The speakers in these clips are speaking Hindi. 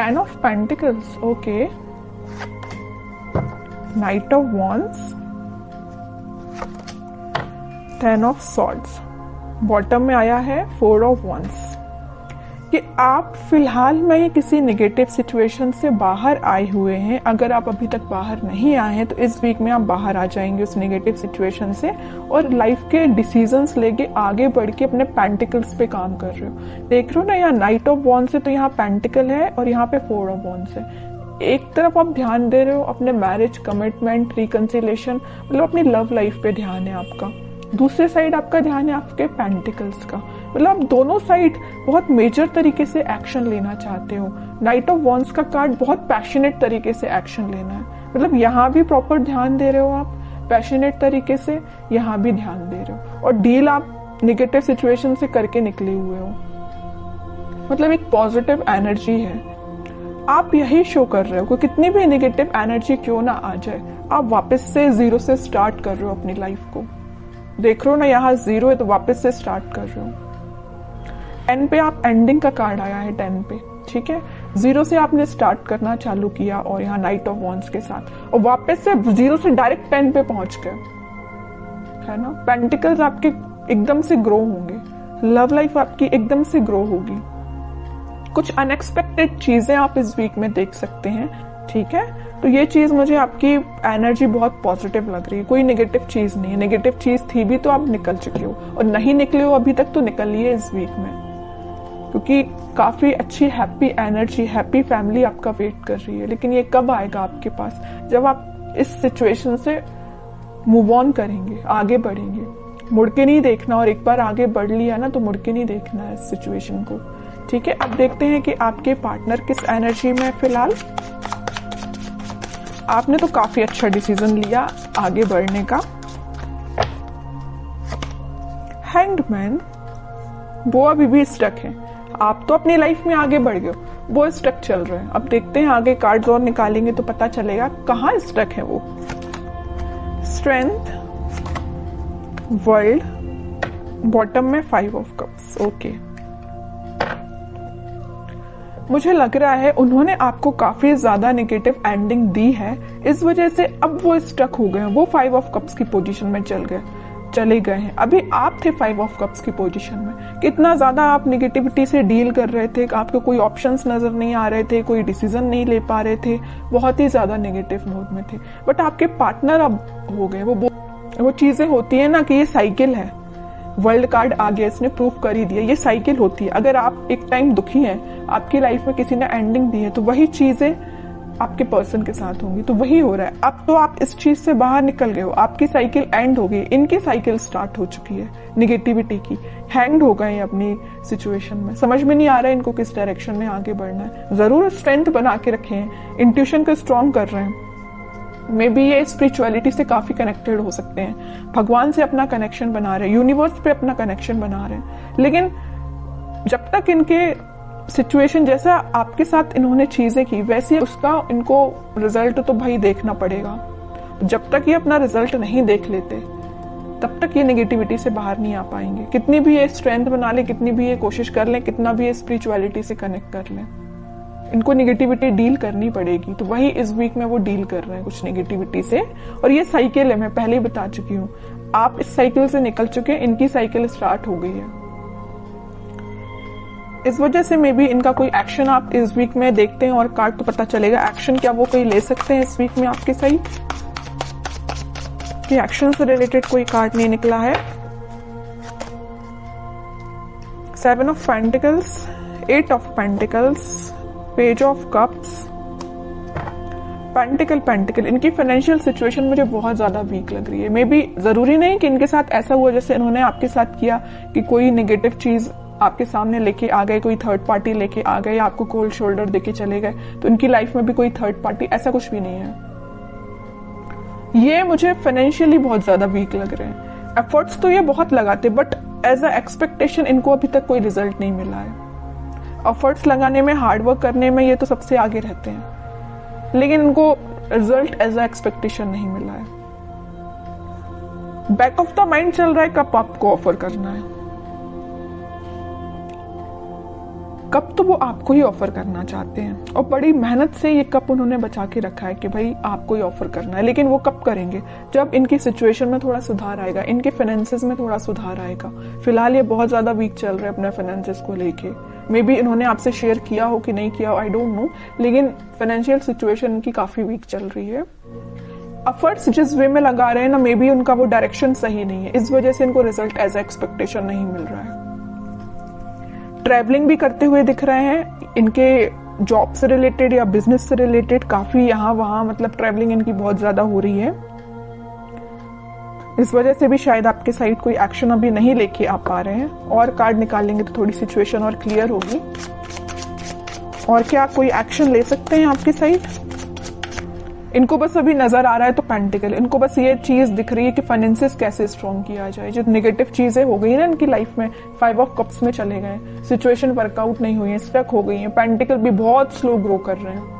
10 of Pentacles, okay, Knight of Wands, 10 of Swords, bottom में आया है 4 of Wands। कि आप फिलहाल में किसी नेगेटिव सिचुएशन से बाहर आए हुए हैं। अगर आप अभी तक बाहर नहीं आए हैं तो इस वीक में आप बाहर आ जाएंगे उस नेगेटिव सिचुएशन से, और लाइफ के डिसीजंस लेके आगे बढ़ के अपने पेंटिकल्स पे काम कर रहे हो। देख रहे हो ना, यहाँ नाइट ऑफ वॉन्ड्स है तो यहाँ पेंटिकल है और यहाँ पे 4 ऑफ वॉन्ड्स है। एक तरफ आप ध्यान दे रहे हो अपने मैरिज, कमिटमेंट, रिकंसिलेशन, मतलब अपनी लव लाइफ पे ध्यान है आपका। दूसरे साइड आपका ध्यान है आपके पेंटिकल्स का, मतलब आप दोनों साइड बहुत मेजर तरीके से एक्शन लेना चाहते हो। नाइट ऑफ वॉन्ड्स का कार्ड बहुत पैशनेट तरीके से एक्शन लेना है, मतलब यहाँ भी प्रॉपर ध्यान दे रहे हो आप पैशनेट तरीके से, यहाँ भी ध्यान दे रहे हो, और डील आप नेगेटिव सिचुएशन से करके निकले हुए हो। मतलब एक पॉजिटिव एनर्जी है, आप यही शो कर रहे हो कि कितनी भी नेगेटिव एनर्जी क्यों ना आ जाए, आप वापस से जीरो से स्टार्ट कर रहे हो अपनी लाइफ को। देख रहे हो ना, यहाँ 0 है तो वापस से स्टार्ट कर रहे हो। 10 पे आप एंडिंग का कार्ड आया है 10 पे, ठीक है। 0 से आपने स्टार्ट करना चालू किया और यहाँ नाइट ऑफ वॉन्ड्स के साथ, और वापस से 0 से डायरेक्ट 10 पे पहुंच गए, है ना। पेंटिकल्स आपके एकदम से ग्रो होंगे, लव लाइफ आपकी एकदम से ग्रो होगी। कुछ अनएक्सपेक्टेड चीजें आप इस वीक में देख सकते हैं, ठीक है। तो ये चीज मुझे आपकी एनर्जी बहुत पॉजिटिव लग रही है, कोई नेगेटिव चीज नहीं है। नेगेटिव चीज थी भी तो आप निकल चुके हो, और नहीं निकले हो अभी तक तो निकलिए इस वीक में, क्योंकि काफी अच्छी हैप्पी एनर्जी, हैप्पी फैमिली आपका वेट कर रही है। लेकिन ये कब आएगा आपके पास, जब आप इस सिचुएशन से मूव ऑन करेंगे, आगे बढ़ेंगे। मुड़ के नहीं देखना, और एक बार आगे बढ़ लिया ना तो मुड़ के नहीं देखना है इस सिचुएशन को, ठीक है। अब देखते हैं कि आपके पार्टनर किस एनर्जी में फिलहाल। आपने तो काफी अच्छा डिसीजन लिया आगे बढ़ने का। हैंग्ड, वो अभी भी स्टक है। आप तो अपनी लाइफ में आगे बढ़ गए, वो स्टक चल रहे हैं। अब देखते हैं आगे कार्ड्स और निकालेंगे तो पता चलेगा कहाँ स्टक है वो। स्ट्रेंथ, वर्ल्ड, बॉटम में 5 ऑफ कप्स, ओके। मुझे लग रहा है उन्होंने आपको काफी ज्यादा नेगेटिव एंडिंग दी है, इस वजह से अब वो स्टक हो गए हैं। वो 5 ऑफ कप्स की पोजीशन में चले गए हैं। अभी आप थे 5 ऑफ कप्स की पोजीशन में। कितना ज्यादा आप नेगेटिविटी से डील कर रहे थे, आपको कोई ऑप्शंस नजर नहीं आ रहे थे, कोई डिसीजन नहीं ले पा रहे थे, बहुत ही ज्यादा नेगेटिव मोड में थे। बट आपके पार्टनर अब हो गए। वो चीजें होती है ना कि ये साइकिल है। वर्ल्ड कार्ड आ गया, इसने प्रूव कर ही दिया, ये साइकिल होती है। अगर आप एक टाइम दुखी हैं, आपकी लाइफ में किसी ने एंडिंग दी है, तो वही चीजें आपके पर्सन के साथ होंगी। तो वही हो रहा है। अब तो आप इस चीज से बाहर निकल गए हो, आपकी साइकिल एंड हो गई, इनकी साइकिल स्टार्ट हो चुकी है नेगेटिविटी की। हैंग्ड हो गए अपनी सिचुएशन में, समझ में नहीं आ रहा है इनको किस डायरेक्शन में आगे बढ़ना है। जरूर स्ट्रेंथ बना के रखे हैं, इंट्यूशन को स्ट्रॉन्ग कर रहे हैं। मे बी ये स्पिरिचुअलिटी से काफी कनेक्टेड हो सकते हैं, भगवान से अपना कनेक्शन बना रहे हैं, यूनिवर्स पे अपना कनेक्शन बना रहे हैं। लेकिन जब तक इनके सिचुएशन जैसा आपके साथ इन्होंने चीजें की वैसे उसका इनको रिजल्ट तो भाई देखना पड़ेगा। जब तक ये अपना रिजल्ट नहीं देख लेते तब तक ये नेगेटिविटी से बाहर नहीं आ पाएंगे। कितनी भी ये स्ट्रेंथ बना ले, कितनी भी ये कोशिश कर लें, कितना भी ये स्पिरिचुअलिटी से कनेक्ट कर लें, इनको नेगेटिविटी डील करनी पड़ेगी। तो वही इस वीक में वो डील कर रहे हैं कुछ नेगेटिविटी से। और ये साइकिल है, मैं पहले ही बता चुकी हूँ, आप इस साइकिल से निकल चुके हैं, इनकी साइकिल स्टार्ट हो गई है। इस वजह से मे बी इनका कोई एक्शन आप इस वीक में देखते हैं और कार्ड तो पता चलेगा एक्शन क्या वो कोई ले सकते हैं इस वीक में आपके साइड। कि एक्शन से रिलेटेड कोई कार्ड नहीं निकला है। 7 of pentacles, 8 of pentacles, page of cups, pentacle. इनकी फाइनेंशियल सिचुएशन मुझे बहुत ज्यादा वीक लग रही है। मे बी जरूरी नहीं कि इनके साथ ऐसा हुआ जैसे इन्होंने आपके साथ किया कि कोई नेगेटिव चीज आपके सामने लेके आ गए, कोई थर्ड पार्टी लेके आ गए, आपको कोल्ड शोल्डर देके चले गए। तो इनकी लाइफ में भी कोई थर्ड पार्टी, ऐसा कुछ भी नहीं है। ये मुझे फाइनेंशियली बहुत ज्यादा वीक लग रहे हैं। एफर्ट्स तो ये बहुत लगाते, बट एज अ एक्सपेक्टेशन इनको अभी तक कोई रिजल्ट नहीं मिला है। एफर्ट्स लगाने में, हार्डवर्क करने में ये तो सबसे आगे रहते हैं, लेकिन इनको रिजल्ट एज अ एक्सपेक्टेशन नहीं मिला है। बैक ऑफ द माइंड चल रहा है कब आपको ऑफर करना है। कप तो वो आपको ही ऑफर करना चाहते हैं और बड़ी मेहनत से ये कप उन्होंने बचा के रखा है कि भाई आपको ही ऑफर करना है। लेकिन वो कब करेंगे? जब इनकी सिचुएशन में थोड़ा सुधार आएगा, इनके फाइनेंसेस में थोड़ा सुधार आएगा। फिलहाल ये बहुत ज्यादा वीक चल रहे हैं अपने फाइनेंसेस को लेके। मे बी इन्होंने आपसे शेयर किया हो कि नहीं किया हो, आई डोंट नो, लेकिन फाइनेंशियल सिचुएशन इनकी काफी वीक चल रही है। एफर्ट्स जिस वे में लगा रहे हैं ना, मे बी उनका वो डायरेक्शन सही नहीं है, इस वजह से इनको रिजल्ट एज एक्सपेक्टेशन नहीं मिल रहा है। ट्रैवलिंग भी करते हुए दिख रहे हैं, इनके जॉब से रिलेटेड या बिजनेस से रिलेटेड काफी यहाँ वहां मतलब ट्रैवलिंग इनकी बहुत ज्यादा हो रही है। इस वजह से भी शायद आपके साइड कोई एक्शन अभी नहीं लेके आ पा रहे हैं। और कार्ड निकालेंगे तो थोड़ी सिचुएशन और क्लियर होगी। और क्या कोई एक्शन ले सकते हैं आपकी साइड? इनको बस अभी नजर आ रहा है तो पेंटिकल, इनको बस ये चीज दिख रही है कि फाइनेंसेस कैसे स्ट्रॉन्ग किया जाए। जो नेगेटिव चीजें हो गई ना इनकी लाइफ में, 5 ऑफ कप्स में चले गए, सिचुएशन वर्कआउट नहीं हुई है, स्टक हो गई है। पेंटिकल भी बहुत स्लो ग्रो कर रहे हैं,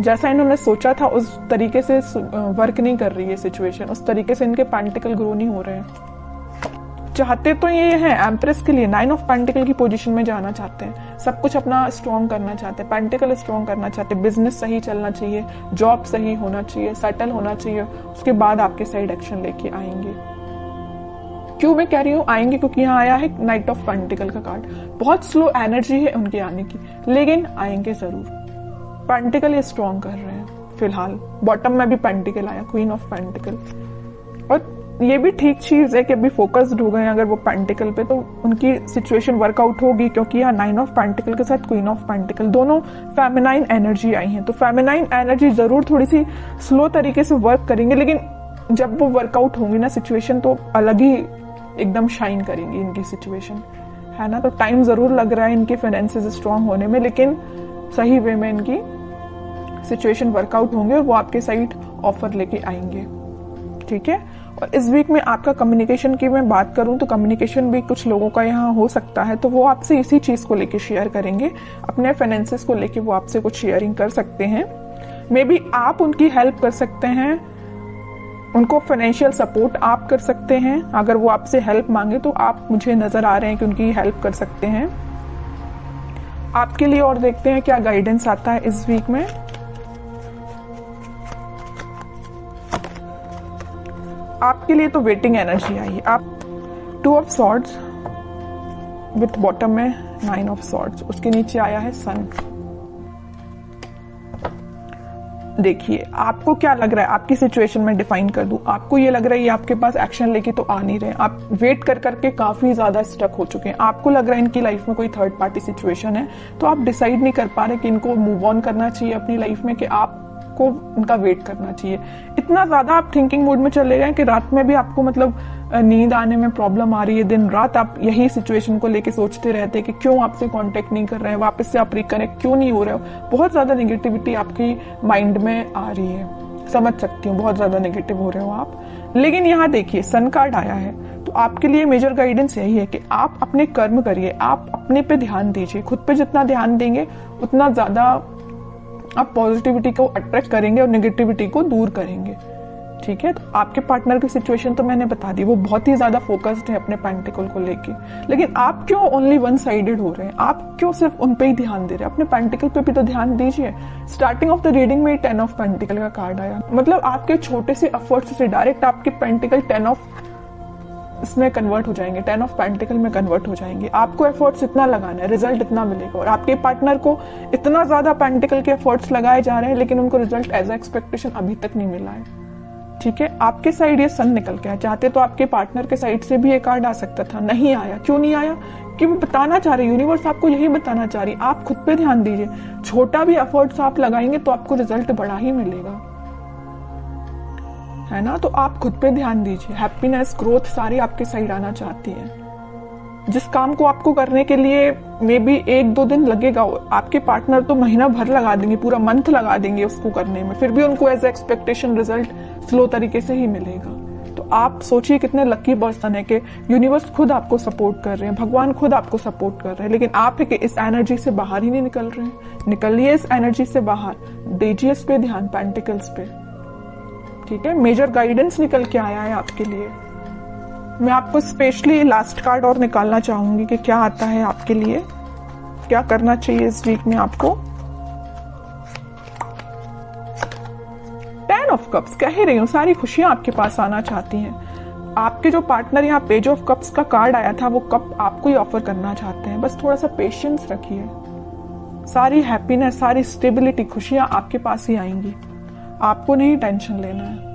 जैसा इन्होंने सोचा था उस तरीके से वर्क नहीं कर रही है सिचुएशन, उस तरीके से इनके पेंटिकल ग्रो नहीं हो रहे हैं। चाहते तो ये है एम्प्रेस के लिए 9 ऑफ पेंटिकल की पोजीशन में जाना चाहते हैं, सब कुछ अपना स्ट्रॉन्ग करना चाहते हैं, पेंटिकल स्ट्रॉन्ग करना चाहते हैं, बिजनेस सही चलना चाहिए, जॉब सही होना चाहिए, सेटल होना चाहिए, उसके बाद आपके साइड एक्शन लेके आएंगे। क्यों मैं कह रही हूँ आएंगे? क्योंकि यहाँ आया है नाइट ऑफ पेंटिकल का कार्ड। बहुत स्लो एनर्जी है उनके आने की, लेकिन आएंगे जरूर। पेंटिकल ये स्ट्रॉन्ग कर रहे हैं फिलहाल। बॉटम में भी पेंटिकल आया, क्वीन ऑफ पेंटिकल। और ये भी ठीक चीज है कि अभी फोकस्ड हो गए अगर वो पेंटिकल पे, तो उनकी सिचुएशन वर्कआउट होगी। क्योंकि यहाँ 9 ऑफ पेंटिकल के साथ क्वीन ऑफ पेंटिकल दोनों फेमिनाइन एनर्जी आई है, तो फेमिनाइन एनर्जी जरूर थोड़ी सी स्लो तरीके से वर्क करेंगे, लेकिन जब वो वर्कआउट होंगी ना सिचुएशन, तो अलग ही एकदम शाइन करेंगी इनकी सिचुएशन, है ना। तो टाइम जरूर लग रहा है इनके फाइनेंसेस स्ट्रांग होने में, लेकिन सही वे में इनकी सिचुएशन वर्कआउट होंगे और वो आपके साइड ऑफर लेके आएंगे, ठीक है। और इस वीक में आपका कम्युनिकेशन की मैं बात करूं तो कम्युनिकेशन भी कुछ लोगों का यहाँ हो सकता है, तो वो आपसे इसी चीज को लेके शेयर करेंगे, अपने फाइनेंसेस को लेके वो आपसे कुछ शेयरिंग कर सकते हैं। मे बी आप उनकी हेल्प कर सकते हैं, उनको फाइनेंशियल सपोर्ट आप कर सकते हैं। अगर वो आपसे हेल्प मांगे तो आप, मुझे नजर आ रहे हैं कि उनकी हेल्प कर सकते हैं आपके लिए। और देखते हैं क्या गाइडेंस आता है इस वीक में। आपके लिए तो वेटिंग एनर्जी आई है। आप 2 ऑफ सॉर्ड्स विथ बॉटम में 9 ऑफ सॉर्ड्स, उसके नीचे आया है सन। देखिए आपको क्या लग रहा है, आपकी सिचुएशन में डिफाइन कर दूं। आपको ये लग रहा है ये आपके पास एक्शन लेके तो आ नहीं रहे, आप वेट कर करके काफी ज्यादा स्टक हो चुके हैं। आपको लग रहा है इनकी लाइफ में कोई थर्ड पार्टी सिचुएशन है, तो आप डिसाइड नहीं कर पा रहे कि इनको मूव ऑन करना चाहिए अपनी लाइफ में, कि आपको उनका वेट करना चाहिए। इतना ज्यादा आप थिंकिंग मोड में चले गए कि रात में भी आपको मतलब नींद आने में प्रॉब्लम आ रही है। दिन रात आप यही सिचुएशन को लेके सोचते रहते हैं कि क्यों आपसे कांटेक्ट नहीं कर रहे हैं, वापस से आप रिकनेक्ट क्यों नहीं हो रहे हो। बहुत ज्यादा नेगेटिविटी आपकी माइंड में आ रही है, समझ सकती हूँ, बहुत ज्यादा नेगेटिव हो रहे हो आप। लेकिन यहाँ देखिए सन कार्ड आया है, तो आपके लिए मेजर गाइडेंस यही है कि आप अपने कर्म करिए, आप अपने पे ध्यान दीजिए। खुद पे जितना ध्यान देंगे उतना ज्यादा आप पॉजिटिविटी को अट्रैक्ट करेंगे और नेगेटिविटी को दूर करेंगे, ठीक है। तो आपके पार्टनर की सिचुएशन तो मैंने बता दी, वो बहुत ही ज्यादा फोकस्ड है अपने पेंटिकल को लेके, लेकिन आप क्यों ओनली वन साइडेड हो रहे हैं? आप क्यों सिर्फ उन पे ही ध्यान दे रहे हैं? अपने पेंटिकल पे भी तो ध्यान दीजिए। स्टार्टिंग ऑफ द रीडिंग में 10 ऑफ पेंटिकल का कार्ड आया, मतलब आपके छोटे से एफर्ट्स से डायरेक्ट आपके पेंटिकल 10 ऑफ इसमें कन्वर्ट हो जाएंगे, 10 ऑफ पेंटिकल में कन्वर्ट हो जाएंगे। आपको एफर्ट्स इतना लगाना है, रिजल्ट इतना मिलेगा। और आपके पार्टनर को इतना ज्यादा पेंटिकल के एफर्ट्स लगाए जा रहे हैं, लेकिन उनको रिजल्ट एज एक्सपेक्टेशन अभी तक नहीं मिला है, ठीक है। आपके साइड ये सन निकल के आया, चाहते तो आपके पार्टनर के साइड से भी ये कार्ड आ सकता था, नहीं आया। क्यों नहीं आया? कि वो बताना चाह रहे, यूनिवर्स आपको यही बताना चाह रही, आप खुद पे ध्यान दीजिए। छोटा भी एफर्ट्स आप लगाएंगे तो आपको रिजल्ट बड़ा ही मिलेगा, है ना। तो आप खुद पे ध्यान दीजिए। हैप्पीनेस, ग्रोथ सारी आपके साइड आना चाहती है। जिस काम को आपको करने के लिए मे बी 1-2 दिन लगेगा, आपके पार्टनर तो महीना भर लगा देंगे, पूरा मंथ लगा देंगे उसको करने में, फिर भी उनको एज एक्सपेक्टेशन रिजल्ट स्लो तरीके से ही मिलेगा। तो आप सोचिए कितने लकी पर्सन है कि यूनिवर्स खुद आपको सपोर्ट कर रहे हैं, भगवान खुद आपको सपोर्ट कर रहे हैं, लेकिन आप इस एनर्जी से बाहर ही नहीं निकल रहे हैं। निकलिए इस एनर्जी से बाहर, दीजिए इस पे ध्यान, पेंटिकल्स पे, ठीक है। मेजर गाइडेंस निकल के आया है आपके लिए। मैं आपको स्पेशली लास्ट कार्ड और निकालना चाहूंगी कि क्या आता है आपके लिए। क्या करना चाहिए इस वीक में आपको? 10 ऑफ कप्स, कह ही रही हूँ सारी खुशियां आपके पास आना चाहती हैं। आपके जो पार्टनर यहाँ पेज ऑफ कप्स का कार्ड आया था, वो कप आपको ही ऑफर करना चाहते हैं। बस थोड़ा सा पेशेंस रखिए, सारी हैप्पीनेस, सारी स्टेबिलिटी, खुशियां आपके पास ही आएंगी। आपको नहीं टेंशन लेना है।